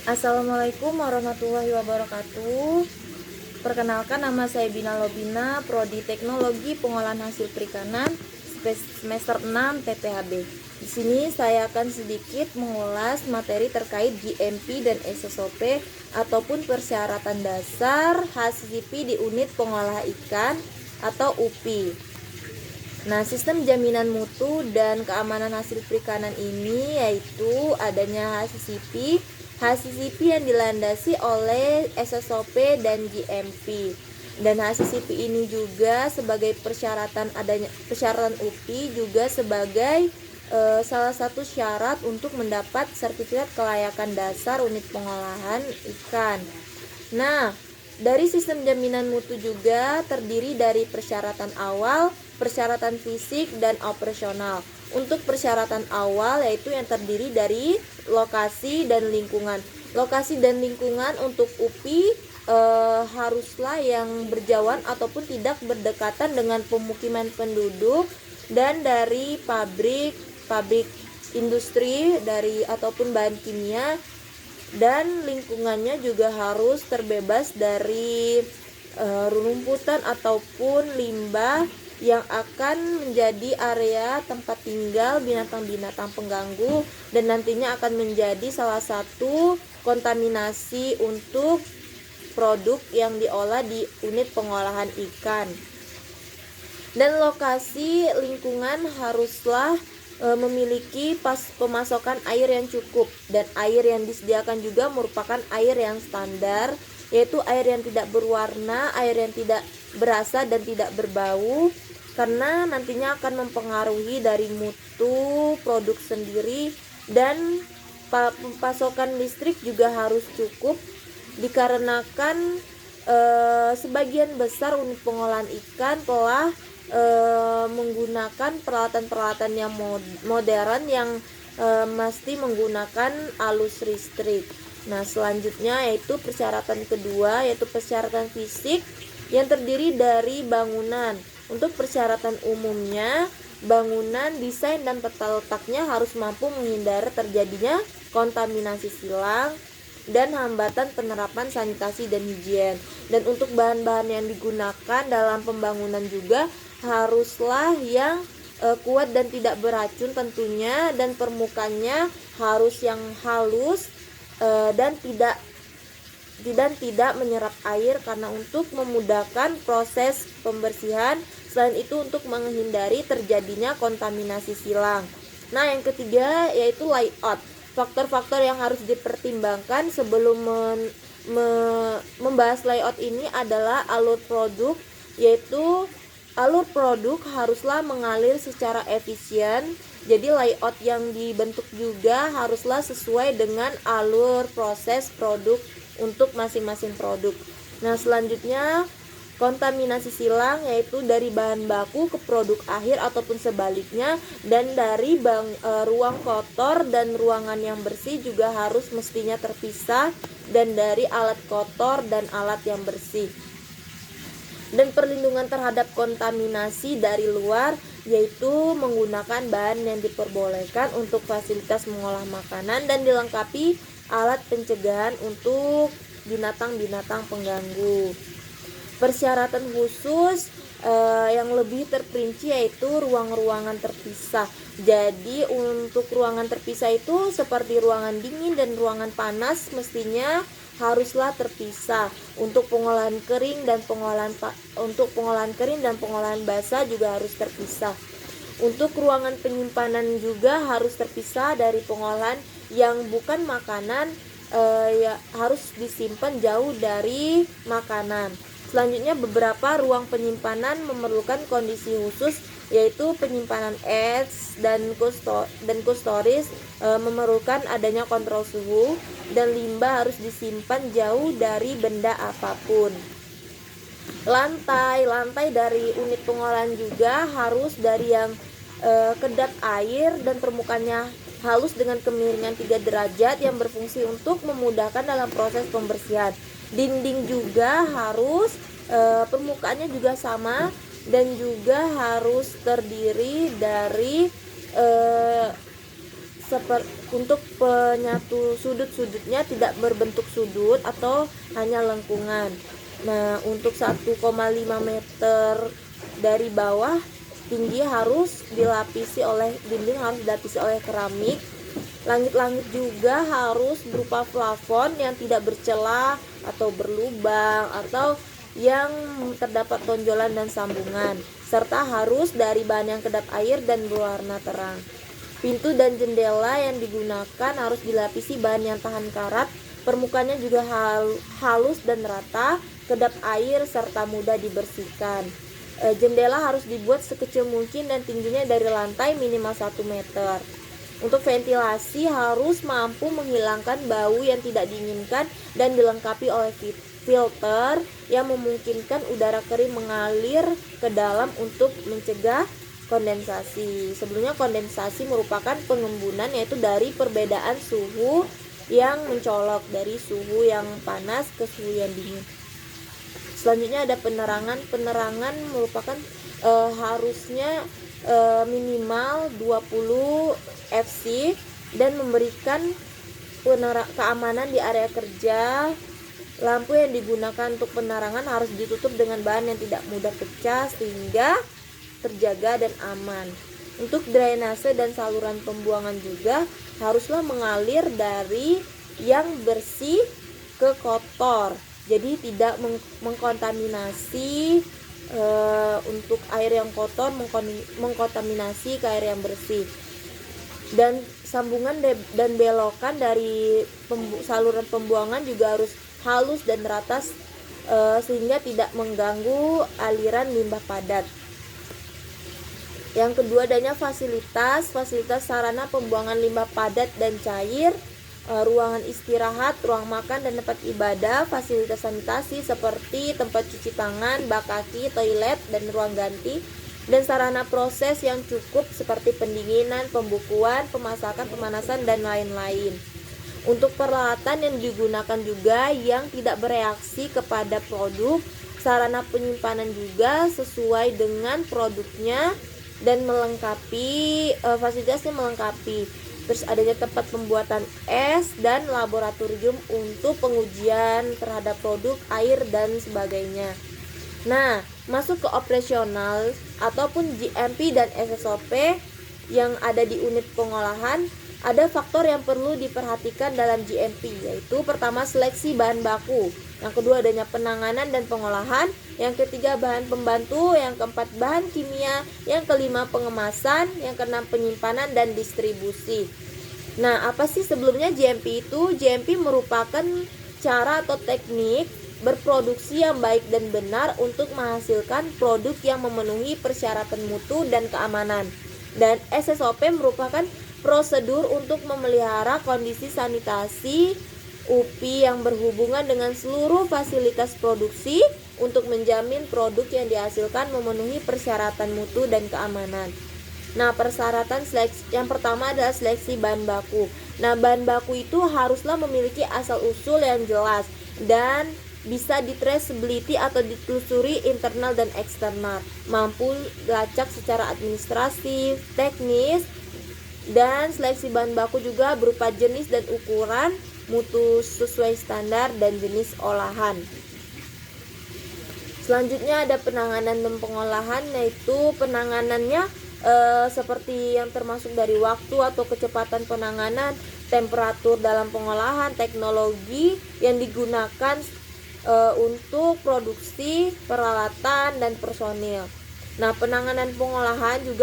Assalamualaikum warahmatullahi wabarakatuh. Perkenalkan, nama saya Bina Lobina, Prodi Teknologi Pengolahan Hasil Perikanan, semester 6 TPHB. Di sini saya akan sedikit mengulas materi terkait GMP dan SOP ataupun persyaratan dasar HACCP di unit pengolah ikan atau UPI. Nah, sistem jaminan mutu dan keamanan hasil perikanan ini yaitu adanya HACCP yang dilandasi oleh SOP dan GMP. Dan HACCP ini juga sebagai persyaratan UPI juga sebagai salah satu syarat untuk mendapat sertifikat kelayakan dasar unit pengolahan ikan. Nah, dari sistem jaminan mutu juga terdiri dari persyaratan awal, persyaratan fisik, dan operasional. Untuk persyaratan awal yaitu yang terdiri dari lokasi dan lingkungan. Lokasi dan lingkungan untuk UPI haruslah yang berjauhan ataupun tidak berdekatan dengan pemukiman penduduk dan dari pabrik industri ataupun bahan kimia, dan lingkungannya juga harus terbebas dari rumputan ataupun limbah yang akan menjadi area tempat tinggal binatang-binatang pengganggu dan nantinya akan menjadi salah satu kontaminasi untuk produk yang diolah di unit pengolahan ikan. Dan lokasi lingkungan haruslah memiliki pemasokan air yang cukup, dan air yang disediakan juga merupakan air yang standar, yaitu air yang tidak berwarna, air yang tidak berasa dan tidak berbau, karena nantinya akan mempengaruhi dari mutu produk sendiri. Dan pasokan listrik juga harus cukup dikarenakan sebagian besar unit pengolahan ikan telah menggunakan peralatan-peralatan yang modern yang mesti menggunakan arus listrik. Nah, selanjutnya yaitu persyaratan kedua, yaitu persyaratan fisik yang terdiri dari bangunan. Untuk persyaratan umumnya, bangunan, desain, dan tata letaknya harus mampu menghindari terjadinya kontaminasi silang dan hambatan penerapan sanitasi dan higien. Dan untuk bahan-bahan yang digunakan dalam pembangunan juga haruslah yang kuat dan tidak beracun tentunya, dan permukaannya harus yang halus dan tidak menyerap air karena untuk memudahkan proses pembersihan. Selain itu untuk menghindari terjadinya kontaminasi silang. Nah, yang ketiga yaitu layout. Faktor-faktor yang harus dipertimbangkan sebelum membahas layout ini adalah alur produk, yaitu alur produk haruslah mengalir secara efisien. Jadi layout yang dibentuk juga haruslah sesuai dengan alur proses produk untuk masing-masing produk. Nah, selanjutnya kontaminasi silang yaitu dari bahan baku ke produk akhir ataupun sebaliknya, dan dari ruang kotor dan ruangan yang bersih juga harus mestinya terpisah, dan dari alat kotor dan alat yang bersih. Dan perlindungan terhadap kontaminasi dari luar yaitu menggunakan bahan yang diperbolehkan untuk fasilitas mengolah makanan dan dilengkapi alat pencegahan untuk binatang-binatang pengganggu. Persyaratan khusus yang lebih terperinci yaitu ruang-ruangan terpisah. Jadi untuk ruangan terpisah itu seperti ruangan dingin dan ruangan panas mestinya haruslah terpisah. Untuk pengolahan kering dan pengolahan basah juga harus terpisah. Untuk ruangan penyimpanan juga harus terpisah dari pengolahan yang bukan makanan, harus disimpan jauh dari makanan. Selanjutnya, beberapa ruang penyimpanan memerlukan kondisi khusus, yaitu penyimpanan es dan kustoris memerlukan adanya kontrol suhu, dan limbah harus disimpan jauh dari benda apapun. Lantai dari unit pengolahan juga harus dari yang kedap air dan permukaannya halus dengan kemiringan 3 derajat yang berfungsi untuk memudahkan dalam proses pembersihan. Dinding juga harus permukaannya juga sama dan juga harus terdiri dari untuk penyatu sudut-sudutnya tidak berbentuk sudut atau hanya lengkungan. Nah, untuk 1,5 meter dari bawah tinggi harus dilapisi oleh dinding harus dilapisi oleh keramik. Langit-langit juga harus berupa plafon yang tidak bercelah atau berlubang atau yang terdapat tonjolan dan sambungan, serta harus dari bahan yang kedap air dan berwarna terang. Pintu dan jendela yang digunakan harus dilapisi bahan yang tahan karat, permukaannya juga halus dan rata, kedap air serta mudah dibersihkan. Jendela harus dibuat sekecil mungkin dan tingginya dari lantai minimal 1 meter. Untuk ventilasi harus mampu menghilangkan bau yang tidak diinginkan dan dilengkapi oleh filter yang memungkinkan udara kering mengalir ke dalam untuk mencegah kondensasi. Sebelumnya kondensasi merupakan pengembunan, yaitu dari perbedaan suhu yang mencolok dari suhu yang panas ke suhu yang dingin. Selanjutnya ada penerangan. Penerangan merupakan harusnya minimal 20 fc dan memberikan keamanan di area kerja. Lampu yang digunakan untuk penerangan harus ditutup dengan bahan yang tidak mudah pecah sehingga terjaga dan aman. Untuk drainase dan saluran pembuangan juga haruslah mengalir dari yang bersih ke kotor, jadi tidak mengkontaminasi untuk air yang kotor mengkontaminasi ke air yang bersih. Dan sambungan dan belokan dari saluran pembuangan juga harus halus dan rata sehingga tidak mengganggu aliran limbah padat. Yang kedua adanya fasilitas sarana pembuangan limbah padat dan cair, ruangan istirahat, ruang makan dan tempat ibadah, fasilitas sanitasi seperti tempat cuci tangan, bak kaki, toilet dan ruang ganti, dan sarana proses yang cukup seperti pendinginan, pembukuan, pemasakan, pemanasan dan lain-lain. Untuk peralatan yang digunakan juga yang tidak bereaksi kepada produk, sarana penyimpanan juga sesuai dengan produknya dan melengkapi fasilitasnya melengkapi. Terus adanya tempat pembuatan es dan laboratorium untuk pengujian terhadap produk, air dan sebagainya. Nah, masuk ke operasional ataupun GMP dan SSOP yang ada di unit pengolahan, ada faktor yang perlu diperhatikan dalam GMP, yaitu pertama seleksi bahan baku, yang kedua adanya penanganan dan pengolahan, yang ketiga bahan pembantu, yang keempat bahan kimia, yang kelima pengemasan, yang keenam penyimpanan dan distribusi. Nah, apa sih sebelumnya GMP itu? GMP merupakan cara atau teknik berproduksi yang baik dan benar untuk menghasilkan produk yang memenuhi persyaratan mutu dan keamanan. Dan SSOP merupakan prosedur untuk memelihara kondisi sanitasi UPI yang berhubungan dengan seluruh fasilitas produksi untuk menjamin produk yang dihasilkan memenuhi persyaratan mutu dan keamanan. Nah, persyaratan seleksi yang pertama adalah seleksi bahan baku. Nah, bahan baku itu haruslah memiliki asal-usul yang jelas dan bisa di-traceability atau ditelusuri internal dan eksternal, mampu dilacak secara administratif, teknis, dan seleksi bahan baku juga berupa jenis dan ukuran, mutu sesuai standar, dan jenis olahan. Selanjutnya ada penanganan dan pengolahan, yaitu penanganannya seperti yang termasuk dari waktu atau kecepatan penanganan, temperatur dalam pengolahan, teknologi yang digunakan untuk produksi, peralatan dan personil. Nah, penanganan pengolahan juga